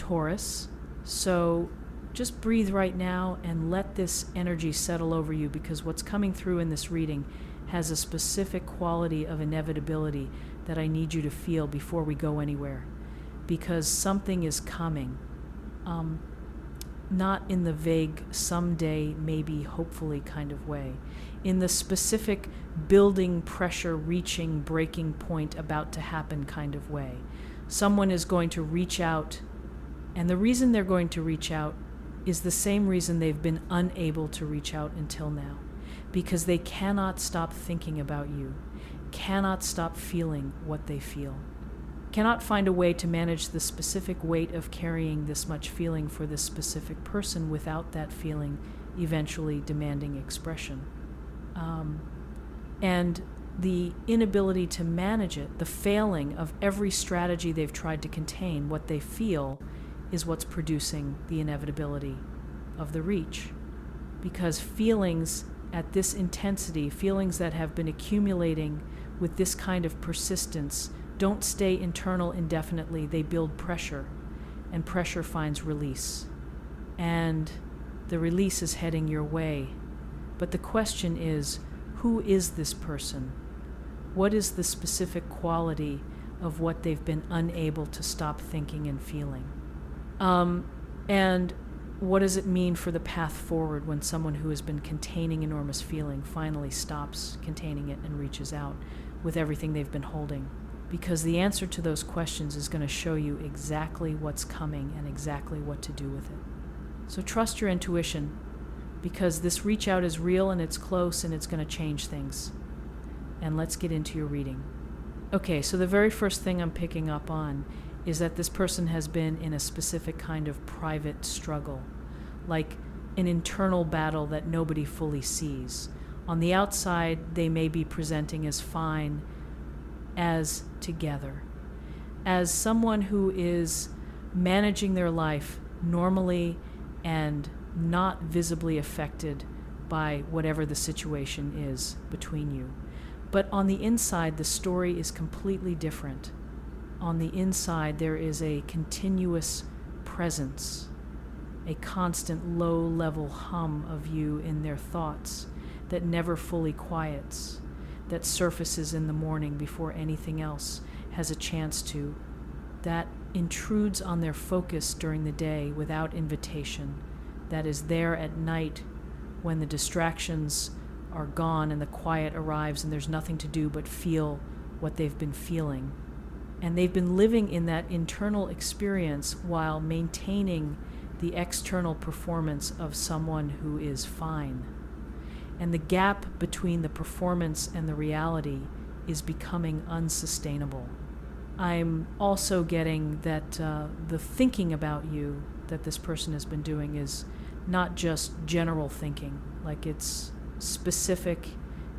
Taurus. So just breathe right now and let this energy settle over you, because what's coming through in this reading has a specific quality of inevitability that I need you to feel before we go anywhere, because something is coming. Not in the vague someday, maybe, hopefully kind of way. In the specific building, pressure, reaching, breaking point, about to happen kind of way. Someone is going to reach out, and the reason they're going to reach out is the same reason they've been unable to reach out until now. Because they cannot stop thinking about you, cannot stop feeling what they feel. Cannot find a way to manage the specific weight of carrying this much feeling for this specific person without that feeling eventually demanding expression. And the inability to manage it, the failing of every strategy they've tried to contain what they feel, is what's producing the inevitability of the reach. Because feelings at this intensity, feelings that have been accumulating with this kind of persistence, don't stay internal indefinitely. They build pressure, and pressure finds release. And the release is heading your way. But the question is, who is this person? What is the specific quality of what they've been unable to stop thinking and feeling? And what does it mean for the path forward when someone who has been containing enormous feeling finally stops containing it and reaches out with everything they've been holding? Because the answer to those questions is going to show you exactly what's coming and exactly what to do with it. So trust your intuition, because this reach out is real and it's close and it's going to change things. And let's get into your reading. Okay, so the very first thing I'm picking up on is that this person has been in a specific kind of private struggle, like an internal battle that nobody fully sees. On the outside, they may be presenting as fine, as together, as someone who is managing their life normally and not visibly affected by whatever the situation is between you. But on the inside, the story is completely different. On the inside, there is a continuous presence, a constant low-level hum of you in their thoughts that never fully quiets, that surfaces in the morning before anything else has a chance to, that intrudes on their focus during the day without invitation, that is there at night when the distractions are gone and the quiet arrives and there's nothing to do but feel what they've been feeling. And they've been living in that internal experience while maintaining the external performance of someone who is fine. And the gap between the performance and the reality is becoming unsustainable. I'm also getting that the thinking about you that this person has been doing is not just general thinking, like it's specific,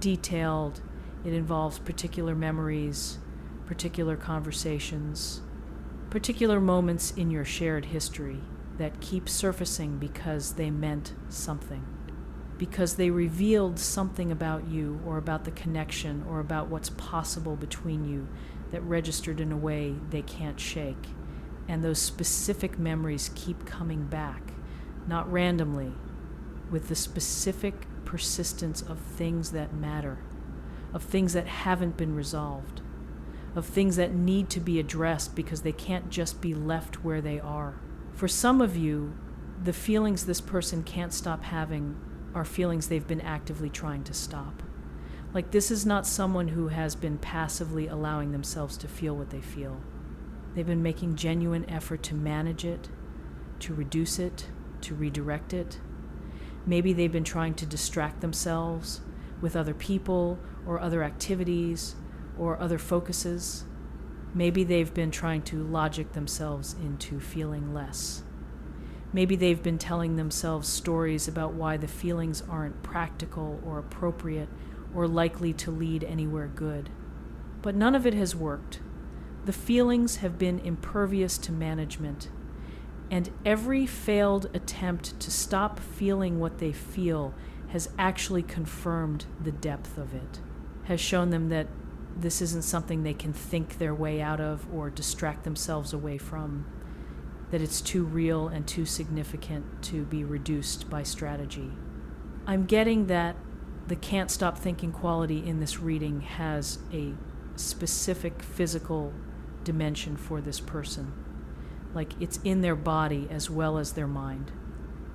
detailed, it involves particular memories, particular conversations, particular moments in your shared history that keep surfacing because they meant something, because they revealed something about you or about the connection or about what's possible between you that registered in a way they can't shake. And those specific memories keep coming back, not randomly, with the specific persistence of things that matter, of things that haven't been resolved, of things that need to be addressed because they can't just be left where they are. For some of you, the feelings this person can't stop having are feelings they've been actively trying to stop. Like, this is not someone who has been passively allowing themselves to feel what they feel. They've been making genuine effort to manage it, to reduce it, to redirect it. Maybe they've been trying to distract themselves with other people or other activities or other focuses. Maybe they've been trying to logic themselves into feeling less. Maybe they've been telling themselves stories about why the feelings aren't practical or appropriate or likely to lead anywhere good. But none of it has worked. The feelings have been impervious to management, and every failed attempt to stop feeling what they feel has actually confirmed the depth of it, has shown them that this isn't something they can think their way out of or distract themselves away from. that it's too real and too significant to be reduced by strategy. I'm getting that the can't stop thinking quality in this reading has a specific physical dimension for this person. Like it's in their body as well as their mind.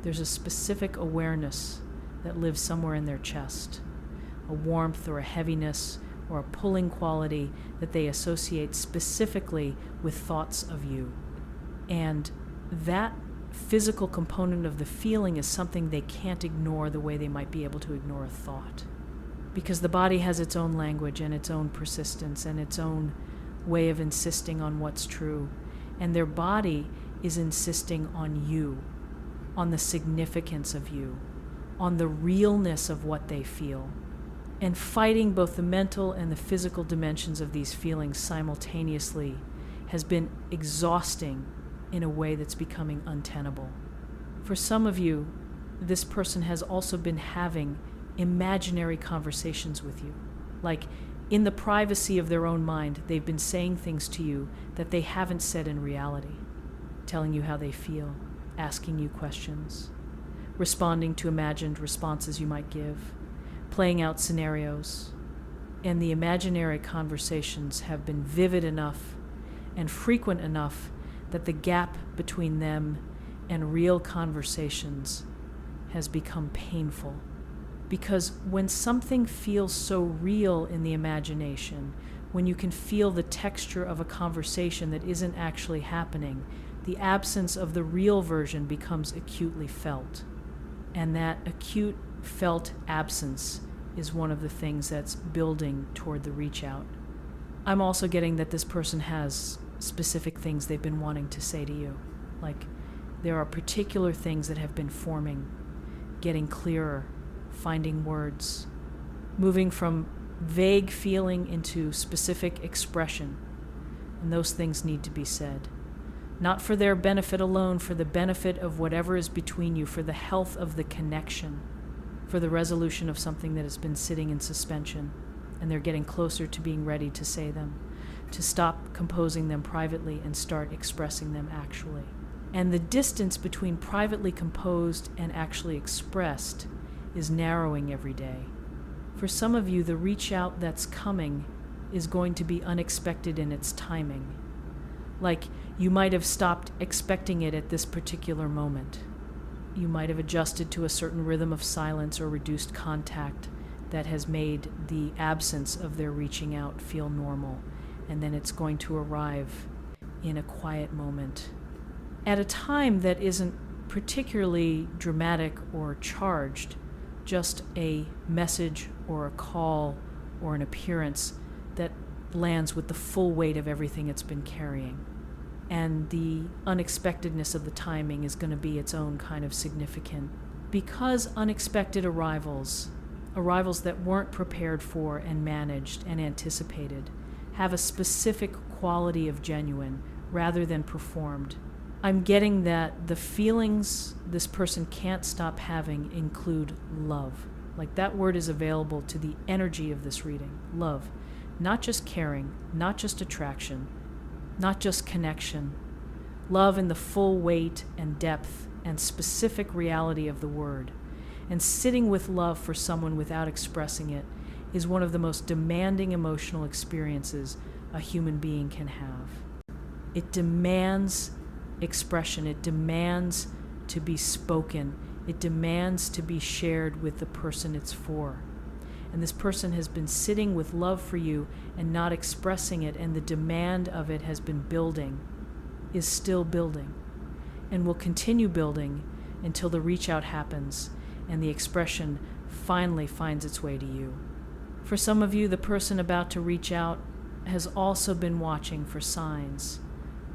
There's a specific awareness that lives somewhere in their chest, a warmth or a heaviness or a pulling quality that they associate specifically with thoughts of you. And that physical component of the feeling is something they can't ignore the way they might be able to ignore a thought. Because the body has its own language and its own persistence and its own way of insisting on what's true. And their body is insisting on you, on the significance of you, on the realness of what they feel, and fighting both the mental and the physical dimensions of these feelings simultaneously has been exhausting in a way that's becoming untenable. For some of you, this person has also been having imaginary conversations with you. Like in the privacy of their own mind, they've been saying things to you that they haven't said in reality, telling you how they feel, asking you questions, responding to imagined responses you might give, playing out scenarios. And the imaginary conversations have been vivid enough and frequent enough that the gap between them and real conversations has become painful. Because when something feels so real in the imagination, when you can feel the texture of a conversation that isn't actually happening, the absence of the real version becomes acutely felt. And that acute felt absence is one of the things that's building toward the reach out. I'm also getting that this person has specific things they've been wanting to say to you. Like there are particular things that have been forming, getting clearer, finding words, moving from vague feeling into specific expression. And those things need to be said. Not for their benefit alone, for the benefit of whatever is between you, for the health of the connection, for the resolution of something that has been sitting in suspension, and they're getting closer to being ready to say them, to stop composing them privately and start expressing them actually. And the distance between privately composed and actually expressed is narrowing every day. For some of you, the reach out that's coming is going to be unexpected in its timing. Like you might have stopped expecting it at this particular moment. You might have adjusted to a certain rhythm of silence or reduced contact that has made the absence of their reaching out feel normal, and then it's going to arrive in a quiet moment at a time that isn't particularly dramatic or charged, just a message or a call or an appearance that lands with the full weight of everything it's been carrying. And the unexpectedness of the timing is going to be its own kind of significant. Because unexpected arrivals that weren't prepared for and managed and anticipated, have a specific quality of genuine rather than performed. I'm getting that the feelings this person can't stop having include love. Like that word is available to the energy of this reading. Love. Not just caring, not just attraction, not just connection. Love in the full weight and depth and specific reality of the word. And sitting with love for someone without expressing it is one of the most demanding emotional experiences a human being can have. It demands expression. It demands to be spoken. It demands to be shared with the person it's for. And this person has been sitting with love for you and not expressing it, and the demand of it has been building, is still building, and will continue building until the reach out happens and the expression finally finds its way to you. For some of you, the person about to reach out has also been watching for signs,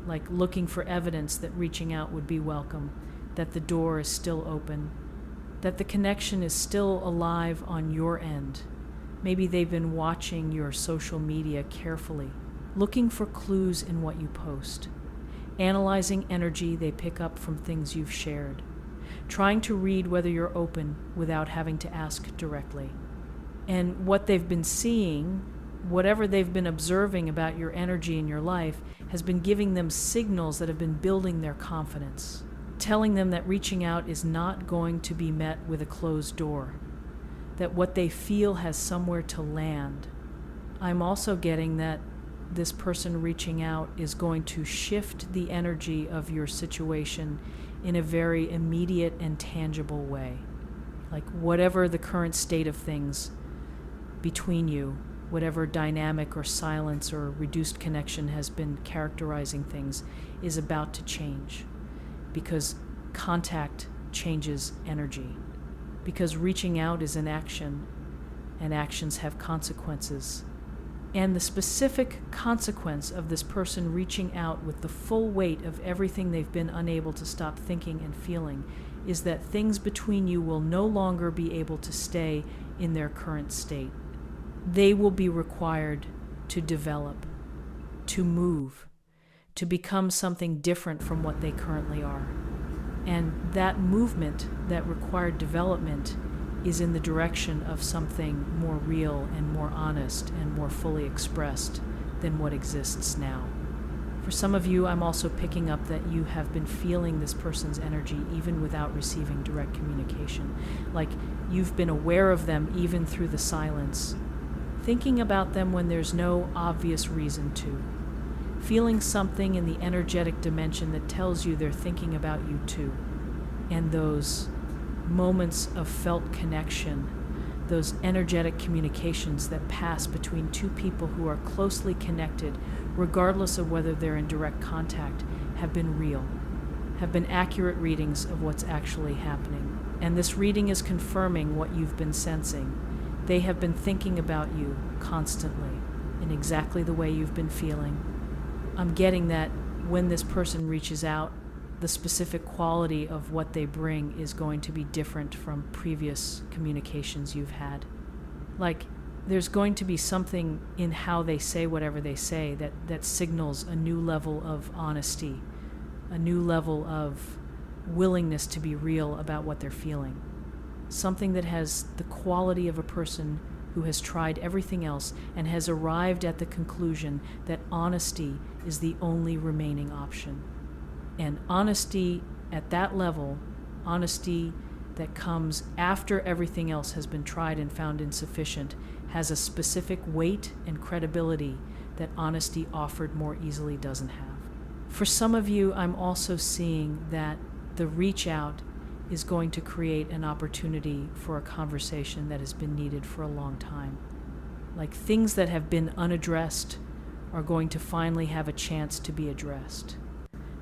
like looking for evidence that reaching out would be welcome, that the door is still open, that the connection is still alive on your end. Maybe they've been watching your social media carefully, looking for clues in what you post, analyzing energy they pick up from things you've shared, trying to read whether you're open without having to ask directly. And what they've been seeing, whatever they've been observing about your energy in your life, has been giving them signals that have been building their confidence, telling them that reaching out is not going to be met with a closed door, that what they feel has somewhere to land. I'm also getting that this person reaching out is going to shift the energy of your situation in a very immediate and tangible way. Like whatever the current state of things between you, whatever dynamic or silence or reduced connection has been characterizing things, is about to change, because contact changes energy, because reaching out is an action, and actions have consequences. And the specific consequence of this person reaching out with the full weight of everything they've been unable to stop thinking and feeling is that things between you will no longer be able to stay in their current state. They will be required to develop, to move, to become something different from what they currently are. And that movement, that required development, is in the direction of something more real and more honest and more fully expressed than what exists now. For some of you, I'm also picking up that you have been feeling this person's energy even without receiving direct communication. Like you've been aware of them even through the silence, thinking about them when there's no obvious reason to, feeling something in the energetic dimension that tells you they're thinking about you too. And those moments of felt connection, those energetic communications that pass between two people who are closely connected, regardless of whether they're in direct contact, have been real, have been accurate readings of what's actually happening. And this reading is confirming what you've been sensing. They have been thinking about you constantly, in exactly the way you've been feeling. I'm getting that when this person reaches out, the specific quality of what they bring is going to be different from previous communications you've had. Like, there's going to be something in how they say whatever they say that signals a new level of honesty, a new level of willingness to be real about what they're feeling. Something that has the quality of a person who has tried everything else and has arrived at the conclusion that honesty is the only remaining option. And honesty at that level, honesty that comes after everything else has been tried and found insufficient, has a specific weight and credibility that honesty offered more easily doesn't have. For some of you, I'm also seeing that the reach out is going to create an opportunity for a conversation that has been needed for a long time. Like things that have been unaddressed are going to finally have a chance to be addressed.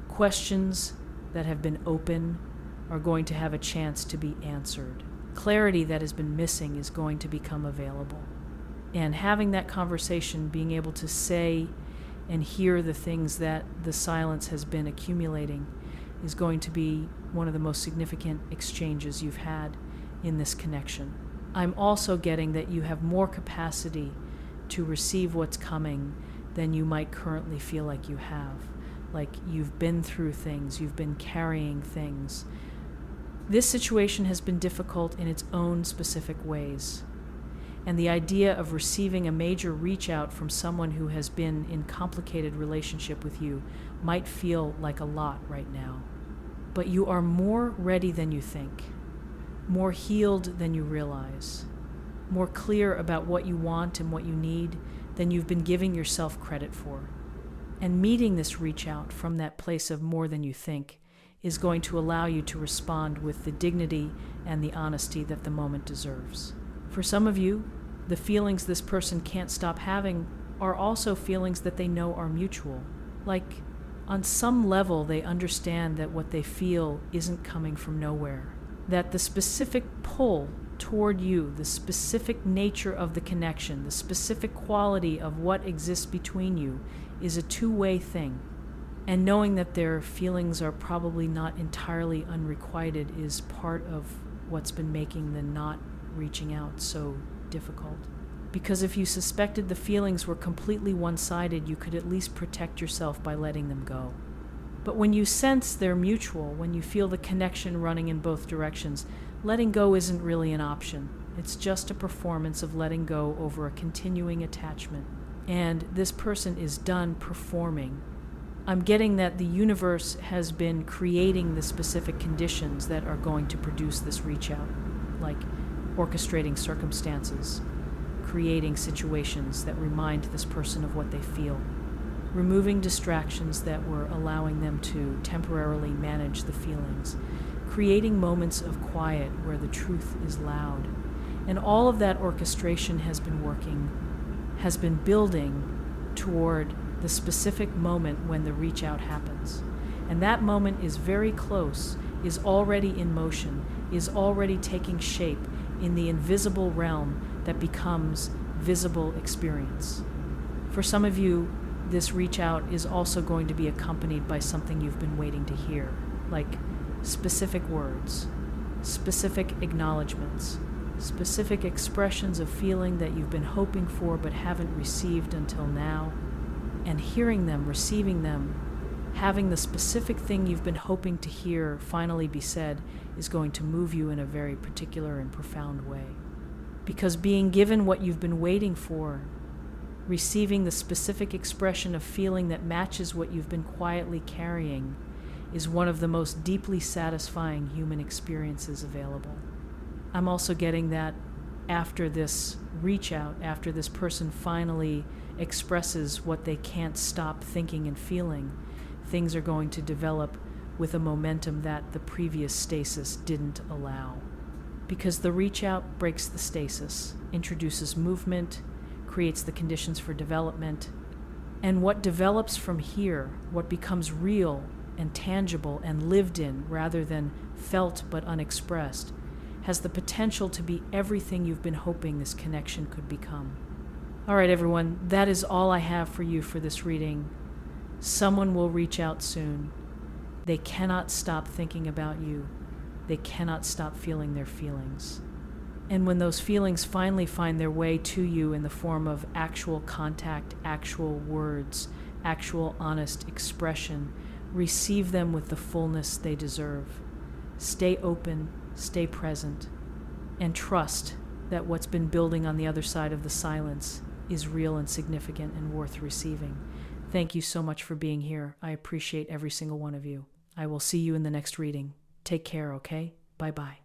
Questions that have been open are going to have a chance to be answered. Clarity that has been missing is going to become available. And having that conversation, being able to say and hear the things that the silence has been accumulating, is going to be one of the most significant exchanges you've had in this connection. I'm also getting that you have more capacity to receive what's coming than you might currently feel like you have. Like you've been through things, you've been carrying things. This situation has been difficult in its own specific ways. And the idea of receiving a major reach out from someone who has been in complicated relationship with you might feel like a lot right now. But you are more ready than you think, more healed than you realize, more clear about what you want and what you need than you've been giving yourself credit for. And meeting this reach out from that place of more than you think is going to allow you to respond with the dignity and the honesty that the moment deserves. For some of you, the feelings this person can't stop having are also feelings that they know are mutual. Like, on some level, they understand that what they feel isn't coming from nowhere. That the specific pull toward you, the specific nature of the connection, the specific quality of what exists between you is a two-way thing. And knowing that their feelings are probably not entirely unrequited is part of what's been making the not reaching out so difficult. Because if you suspected the feelings were completely one-sided, you could at least protect yourself by letting them go. But when you sense they're mutual, when you feel the connection running in both directions, letting go isn't really an option. It's just a performance of letting go over a continuing attachment. And this person is done performing I'm getting that the universe has been creating the specific conditions that are going to produce this reach out, like orchestrating circumstances, creating situations that remind this person of what they feel, removing distractions that were allowing them to temporarily manage the feelings, creating moments of quiet where the truth is loud. And all of that orchestration has been building toward the specific moment when the reach out happens. And that moment is very close, is already in motion, is already taking shape in the invisible realm that becomes visible experience. For some of you, this reach out is also going to be accompanied by something you've been waiting to hear, like specific words, specific acknowledgments, specific expressions of feeling that you've been hoping for but haven't received until now. And hearing them, receiving them, having the specific thing you've been hoping to hear finally be said is going to move you in a very particular and profound way. Because being given what you've been waiting for, receiving the specific expression of feeling that matches what you've been quietly carrying, is one of the most deeply satisfying human experiences available. I'm also getting that after this reach out, after this person finally expresses what they can't stop thinking and feeling, things are going to develop with a momentum that the previous stasis didn't allow. Because the reach out breaks the stasis, introduces movement, creates the conditions for development, and what develops from here, what becomes real and tangible and lived in rather than felt but unexpressed, has the potential to be everything you've been hoping this connection could become. All right, everyone, that is all I have for you for this reading. Someone will reach out soon. They cannot stop thinking about you. They cannot stop feeling their feelings. And when those feelings finally find their way to you in the form of actual contact, actual words, actual honest expression, receive them with the fullness they deserve. Stay open, stay present, and trust that what's been building on the other side of the silence is real and significant and worth receiving. Thank you so much for being here. I appreciate every single one of you. I will see you in the next reading. Take care, okay? Bye-bye.